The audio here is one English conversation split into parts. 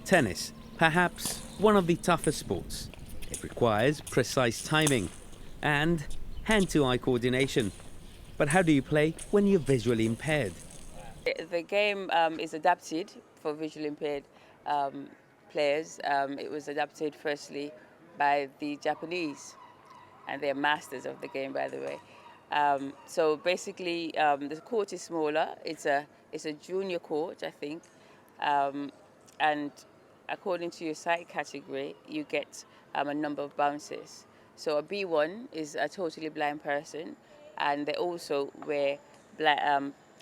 Tennis, perhaps one of the toughest sports. It requires precise timing and hand-to-eye coordination. But how do you play when you're visually impaired? The game is adapted for visually impaired players. It was adapted firstly by the Japanese, and they're masters of the game, by the way. So basically, the court is smaller. It's a junior court, I think, and according to your site category, you get a number of bounces. So a B1 is a totally blind person, and they also wear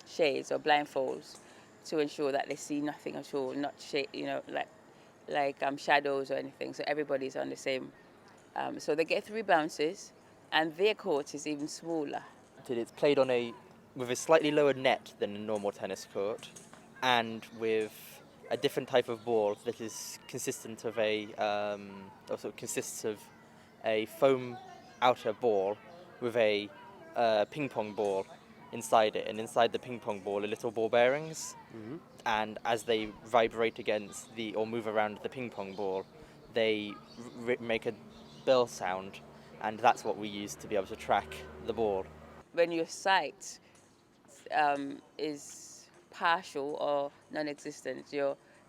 shades or blindfolds to ensure that they see nothing at all, not like shadows or anything. So everybody's on the same. So they get 3 bounces, and their court is even smaller. It's played on with a slightly lower net than a normal tennis court, and with a different type of ball that is consistent of also consists of a foam outer ball with a ping pong ball inside it, and inside the ping pong ball are little ball bearings. Mm-hmm. And as they vibrate against or move around the ping pong ball, they make a bell sound, and that's what we use to be able to track the ball. When your sight is partial or non-existent,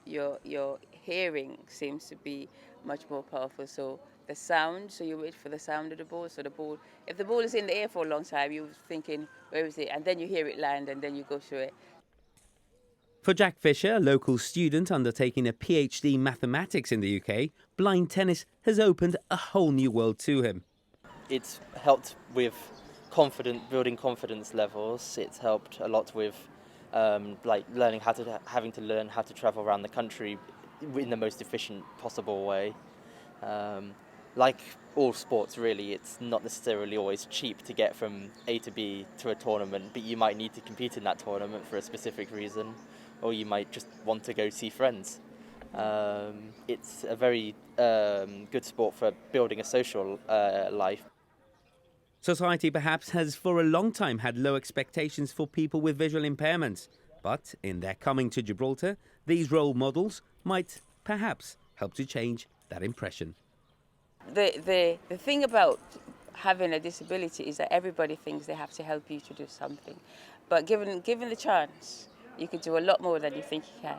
your hearing seems to be much more powerful. So the sound, so you wait for the sound of the ball. So if the ball is in the air for a long time, you're thinking, where is it? And then you hear it land, and then you go through it. For Jack Fisher, a local student undertaking a PhD in mathematics in the UK, blind tennis has opened a whole new world to him. It's helped with building confidence levels. It's helped a lot with having to learn how to travel around the country in the most efficient possible way. Like all sports, really, it's not necessarily always cheap to get from A to B to a tournament, but you might need to compete in that tournament for a specific reason, or you might just want to go see friends. It's a very good sport for building a social life. Society perhaps has for a long time had low expectations for people with visual impairments, but in their coming to Gibraltar, these role models might perhaps help to change that impression. The thing about having a disability is that everybody thinks they have to help you to do something, but given the chance, you could do a lot more than you think you can.